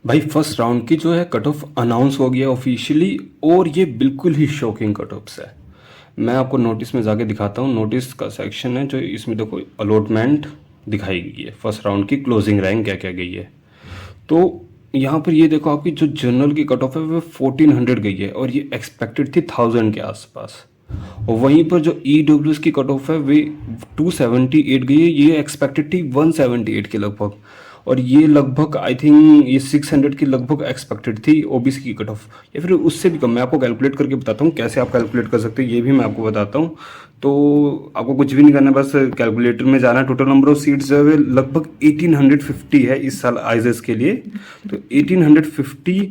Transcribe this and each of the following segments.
भाई first round की जो है कट ऑफ अनाउंस हो गया ऑफिशियली, और ये बिल्कुल ही शॉकिंग कट ऑफ्स है। मैं आपको नोटिस में जाके दिखाता हूँ। नोटिस का सेक्शन है जो इसमें देखो अलॉटमेंट दिखाई गई है, फर्स्ट राउंड की क्लोजिंग रैंक क्या क्या गई है। तो यहाँ पर ये देखो आपकी जो जनरल की कट ऑफ है वो 1400 गई है, और ये एक्सपेक्टेड थी 1000 के आसपास। और वहीं पर जो ई डब्ल्यू एस की कट ऑफ है वे 278 गई है, ये एक्सपेक्टेड थी 178 के लगभग। और ये लगभग आई थिंक ये 600 की लगभग एक्सपेक्टेड थी ओबीसी की कट ऑफ, या फिर उससे भी कम। मैं आपको कैलकुलेट करके बताता हूँ कैसे आप कैलकुलेट कर सकते हैं, ये भी मैं आपको बताता हूँ। तो आपको कुछ भी नहीं करना, बस कैलकुलेटर में जाना। टोटल नंबर ऑफ सीट्स जो है लगभग 1850 है इस साल आइजेस के लिए। तो 1850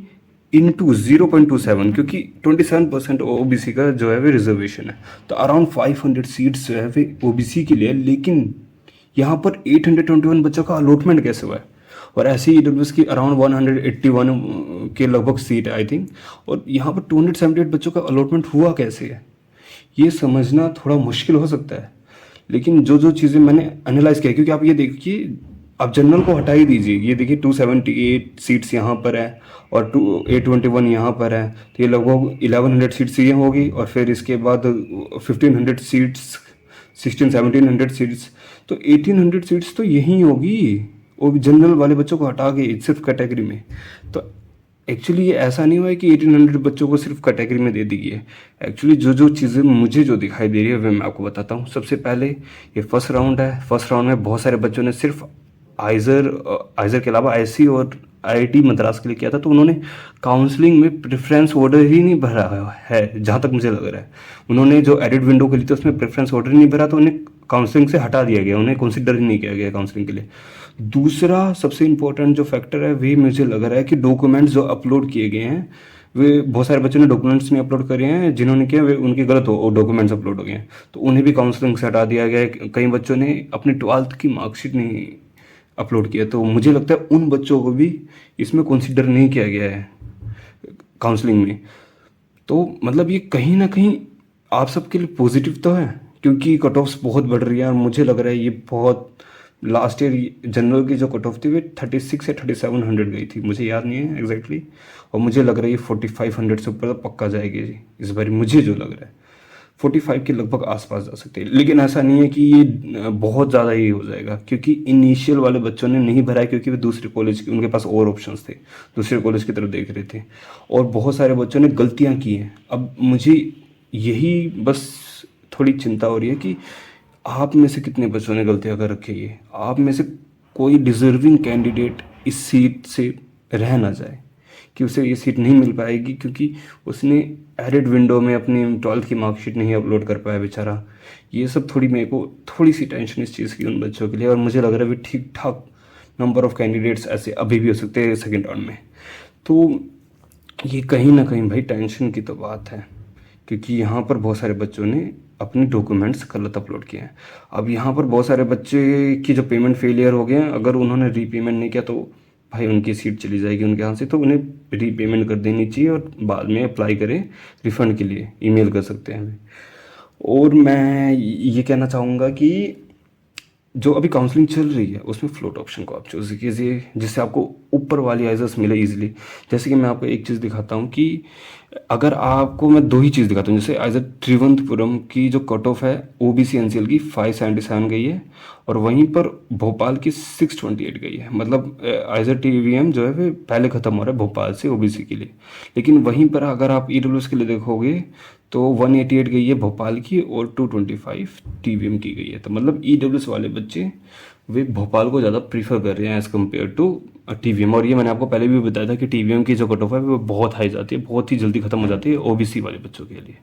इंटू 0.27, क्योंकि 27% ओबीसी का जो है वो रिजर्वेशन है, तो अराउंड 500 सीट्स जो है वो ओबीसी के लिए। लेकिन यहाँ पर 821 बच्चों का अलॉटमेंट कैसे हुआ है? और ऐसे ही ईडब्ल्यूएस की अराउंड 181 के लगभग सीट है आई थिंक, और यहाँ पर 278 बच्चों का अलॉटमेंट हुआ कैसे है, ये समझना थोड़ा मुश्किल हो सकता है। लेकिन जो जो चीज़ें मैंने एनालाइज किया, क्योंकि आप ये देखिए, आप जनरल को हटा ही दीजिए, ये देखिए 278 सीट्स यहाँ पर है और 821 यहाँ पर है, तो ये लगभग 1100 सीट्स ये होगी, और फिर इसके बाद 1500 सीट्स, 1700 सीट्स, तो 1800 सीट्स तो यहीं होगी, वो भी जनरल वाले बच्चों को हटा के सिर्फ कैटेगरी में। तो एक्चुअली ये ऐसा नहीं हुआ है कि 1800 बच्चों को सिर्फ कैटेगरी में दे दी गई है। एक्चुअली जो जो चीज़ें मुझे जो दिखाई दे रही है वे मैं आपको बताता हूँ। सबसे पहले ये फर्स्ट राउंड है, फर्स्ट राउंड में बहुत सारे बच्चों ने सिर्फ आइजर आइजर के अलावा आईसी और आईआईटी मद्रास के लिए किया था, तो उन्होंने काउंसलिंग में प्रेफरेंस ऑर्डर ही नहीं भरा है जहाँ तक मुझे लग रहा है। उन्होंने जो एडिट विंडो के लिए तो उसमें प्रेफरेंस ऑर्डर नहीं भरा, तो उन्हें काउंसलिंग से हटा दिया गया, उन्हें कंसिडर ही नहीं किया गया काउंसलिंग के लिए। दूसरा सबसे इंपॉर्टेंट जो फैक्टर है वे मुझे लग रहा है कि डॉक्यूमेंट्स जो अपलोड किए गए हैं, वे बहुत सारे बच्चों ने डॉक्यूमेंट्स नहीं अपलोड करे हैं, जिन्होंने किया वे उनके गलत हो डॉक्यूमेंट्स अपलोड हो गए हैं, तो उन्हें भी काउंसलिंग से हटा दिया गया है। कई बच्चों ने अपनी 12th की मार्कशीट नहीं अपलोड किया, तो मुझे लगता है उन बच्चों को भी इसमें कंसिडर नहीं किया गया है काउंसलिंग में। तो मतलब ये कहीं ना कहीं आप सबके लिए पॉजिटिव तो है, क्योंकि कट ऑफ्स बहुत बढ़ रही है, और मुझे लग रहा है ये बहुत, लास्ट ईयर जनरल की जो कट ऑफ थी वे 36 या 3700 गई थी, मुझे याद नहीं है एग्जैक्टली, और मुझे लग रहा है ये 4500 से ऊपर तो पक्का जाएगी जी इस बार, मुझे जो लग रहा है 45 के लगभग आसपास जा सकते हैं। लेकिन ऐसा नहीं है कि ये बहुत ज़्यादा ही हो जाएगा, क्योंकि इनिशियल वाले बच्चों ने नहीं भरा है, क्योंकि वे दूसरे कॉलेज के, उनके पास और ऑप्शंस थे, दूसरे कॉलेज की तरफ देख रहे थे, और बहुत सारे बच्चों ने गलतियां की हैं। अब मुझे यही बस थोड़ी चिंता हो रही है कि आप में से कितने बच्चों ने गलतियां कर रखी है, ये आप में से कोई डिजर्विंग कैंडिडेट इस सीट से रह ना जाए कि उसे ये सीट नहीं मिल पाएगी, क्योंकि उसने एडिट विंडो में अपनी 12th की मार्कशीट नहीं अपलोड कर पाया बेचारा। ये सब थोड़ी मेरे को थोड़ी सी टेंशन इस चीज़ की उन बच्चों के लिए, और मुझे लग रहा है भी ठीक ठाक नंबर ऑफ कैंडिडेट्स ऐसे अभी भी हो सकते हैं सेकेंड राउंड में। तो ये कहीं ना कहीं भाई टेंशन की तो बात है, क्योंकि यहाँ पर बहुत सारे बच्चों ने अपने डॉक्यूमेंट्स गलत अपलोड किए हैं। अब यहाँ पर बहुत सारे बच्चे की जो पेमेंट फेलियर हो गए हैं, अगर उन्होंने रीपेमेंट नहीं किया तो भाई उनकी सीट चली जाएगी उनके यहाँ से, तो उन्हें रीपेमेंट कर देनी चाहिए, और बाद में अप्लाई करें रिफ़ंड के लिए, ईमेल कर सकते हैं हमें। और मैं ये कहना चाहूँगा कि जो अभी काउंसलिंग चल रही है उसमें फ्लोट ऑप्शन को आप चूज़ कीजिए, जिससे आपको ऊपर वाली आइजर्स मिले इजीली। जैसे कि मैं आपको एक चीज़ दिखाता हूँ कि अगर आपको मैं दो ही चीज़ दिखाता हूँ, जैसे आइजर त्रिवंतपुरम की जो कट ऑफ है ओबीसी एनसीएल की 577 गई है, और वहीं पर भोपाल की 628 गई है। मतलब आइजर टीवीएम जो है वो पहले ख़त्म हो रहा है भोपाल से ओबीसी के लिए। लेकिन वहीं पर अगर आप ईडब्ल्यूएस के लिए देखोगे तो 188 गई है भोपाल की, और 225 टीवीएम की गई है। तो मतलब ईडब्ल्यूएस वाले बच्चे वे भोपाल को ज़्यादा प्रीफर कर रहे हैं एज़ कम्पेयर टू टीवीएम। और ये मैंने आपको पहले भी बताया था कि टीवीएम की जो कट ऑफ है वो बहुत हाई जाती है, बहुत ही जल्दी ख़त्म हो जाती है ओबीसी वाले बच्चों के लिए।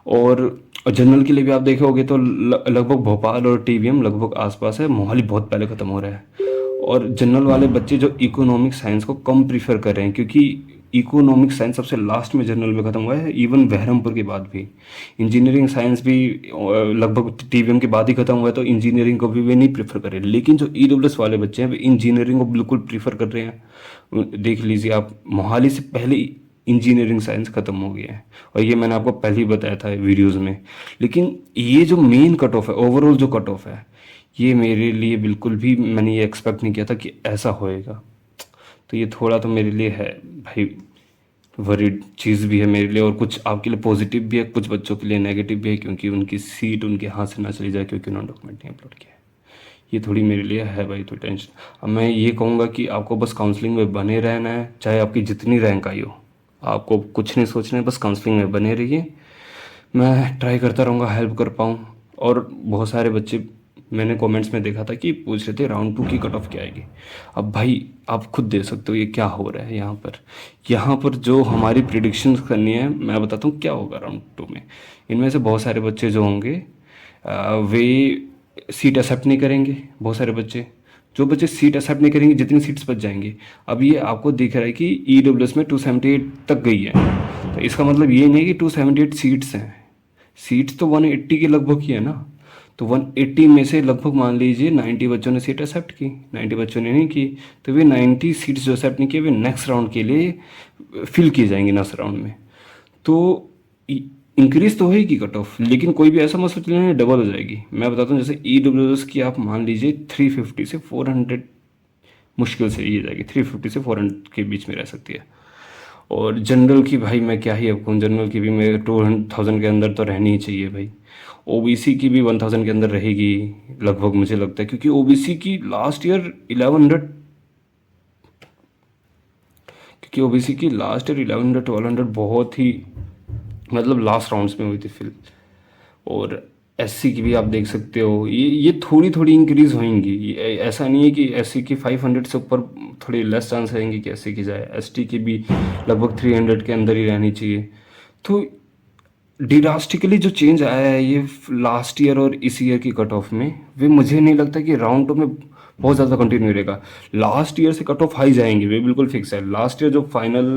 और जनरल के लिए भी आप देखोगे तो लगभग भोपाल और टीवीएम लगभग आसपास है, मोहाली बहुत पहले ख़त्म हो रहा है। और जनरल वाले बच्चे जो इकोनॉमिक साइंस को कम प्रीफर कर रहे हैं, क्योंकि इकोनॉमिक साइंस सबसे लास्ट में जनरल में ख़त्म हुआ है, इवन बहरमपुर के बाद भी। इंजीनियरिंग साइंस भी लगभग टीवीएम के बाद ही ख़त्म हुआ है, तो इंजीनियरिंग को भी वे नहीं प्रीफर कर रहे। लेकिन जो ईडब्ल्यूएस वाले बच्चे हैं वे इंजीनियरिंग को बिल्कुल प्रीफर कर रहे हैं। देख लीजिए आप, मोहाली से पहले इंजीनियरिंग साइंस ख़त्म हो गया है, और ये मैंने आपको पहले ही बताया था वीडियोज़ में। लेकिन ये जो मेन कट ऑफ है, ओवरऑल जो कट ऑफ है, ये मेरे लिए बिल्कुल भी मैंने ये एक्सपेक्ट नहीं किया था कि ऐसा होएगा। तो ये थोड़ा तो मेरे लिए है भाई, वरीड चीज़ भी है मेरे लिए, और कुछ आपके लिए पॉजिटिव भी है, कुछ बच्चों के लिए नेगेटिव भी है, क्योंकि उनकी सीट उनके हाथ से ना चली जाए क्योंकि उन्होंने डॉक्यूमेंट नहीं अपलोड किया है। ये थोड़ी मेरे लिए है भाई तो टेंशन। अब मैं ये कहूँगा कि आपको बस काउंसलिंग में बने रहना है, चाहे आपकी जितनी रैंक आई हो, आपको कुछ नहीं सोचना है, बस काउंसलिंग में बने रहिए। मैं ट्राई करता रहूँगा हेल्प कर पाऊँ। और बहुत सारे बच्चे मैंने कमेंट्स में देखा था कि पूछ रहे थे राउंड 2 की कट ऑफ क्या आएगी। अब भाई आप खुद देख सकते हो ये क्या हो रहा है यहाँ पर जो हमारी प्रिडिक्शंस करनी है, मैं बताता हूँ क्या होगा राउंड 2 में। इनमें से बहुत सारे बच्चे जो होंगे वे सीट एक्सेप्ट नहीं करेंगे। बहुत सारे बच्चे, जो बच्चे सीट एक्सेप्ट नहीं करेंगे, जितनी सीट्स बच जाएंगे। अब ये आपको दिख रहा है कि EWS में 278 तक गई है, तो इसका मतलब ये नहीं है कि 278 सीट्स हैं। सीट्स तो 180 के लगभग ही है ना, तो 180 में से लगभग मान लीजिए 90 बच्चों ने सीट एक्सेप्ट की, 90 बच्चों ने नहीं की, तो वे 90 सीट्स जो एक्सेप्ट नहीं किए वे नेक्स्ट राउंड के लिए फिल की जाएंगी नेक्स्ट राउंड में। तो इंक्रीज तो होगी कट ऑफ, लेकिन कोई भी ऐसा मत सोच लेना डबल हो जाएगी। मैं बताता हूँ, जैसे EWS की आप मान लीजिए 350 से 400 मुश्किल से ये जाएगी, 350 से 400 के बीच में रह सकती है। और जनरल की भाई मैं क्या ही अब कहूँ, जनरल की भी मेरे 2000 के अंदर तो रहनी ही चाहिए भाई। OBC की भी 1000 के अंदर रहेगी लगभग मुझे लगता है, क्योंकि OBC की लास्ट ईयर 1100, क्योंकि OBC की लास्ट ईयर 1100 1200 बहुत ही मतलब लास्ट राउंड्स में हुई थी फिल। और SC की भी आप देख सकते हो, ये थोड़ी थोड़ी इंक्रीज होंगी। ऐसा नहीं है कि SC की 500 से ऊपर थोड़ी लेस चांस रहेंगी कि SC की जाए। ST की भी लगभग 300 के अंदर ही रहनी चाहिए। तो ड्रास्टिकली जो चेंज आया है ये लास्ट ईयर और इस ईयर की कट ऑफ में, वे मुझे नहीं लगता कि राउंड 2 में बहुत ज़्यादा कंटिन्यू रहेगा। लास्ट ईयर से कट ऑफ हाई जाएंगे, वे बिल्कुल फिक्स है। लास्ट ईयर जो फाइनल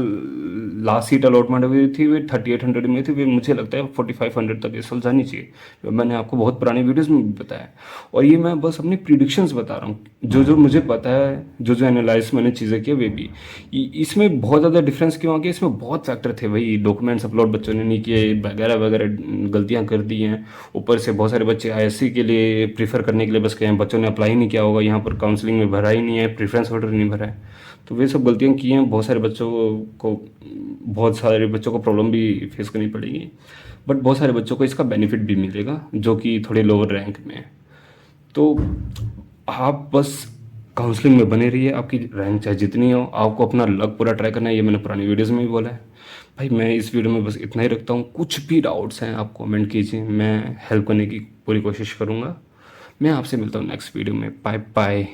लास्ट सीट अलॉटमेंट हुई थी वे 3800 में थी, वे मुझे लगता है 4500 तक इस साल जानी चाहिए। मैंने आपको बहुत पुरानी वीडियोस में भी बताया, और ये मैं बस अपनी प्रिडिक्शंस बता रहा हूँ, जो जो मुझे पता है, जो जो एनालाइज मैंने चीज़ें की वे भी। इसमें बहुत ज़्यादा डिफरेंस क्यों आ गया, इसमें बहुत फैक्टर थे भाई। डॉक्यूमेंट्स अपलोड बच्चों ने नहीं किए, वगैरह वगैरह गलतियाँ कर दी हैं। ऊपर से बहुत सारे बच्चे ISC के लिए प्रीफर करने के लिए बस गए हैं, बच्चों ने अप्लाई नहीं किया होगा, यहाँ पर काउंसलिंग में भरा ही नहीं है, प्रेफरेंस ऑर्डर नहीं भरा है, तो वे सब गलतियाँ की हैं। बहुत सारे बच्चों को प्रॉब्लम भी फेस करनी पड़ेगी, बट बहुत सारे बच्चों को इसका बेनिफिट भी मिलेगा जो कि थोड़े लोअर रैंक में है। तो आप बस काउंसलिंग में बने रहिए, आपकी रैंक चाहे जितनी हो, आपको अपना लक पूरा ट्राई करना है। ये मैंने पुरानी वीडियोज़ में भी बोला है भाई। मैं इस वीडियो में बस इतना ही रखता हूँ। कुछ भी डाउट्स हैं आप कमेंट कीजिए, मैं हेल्प करने की पूरी कोशिश करूँगा। मैं आपसे मिलता हूँ नेक्स्ट वीडियो में। Bye bye.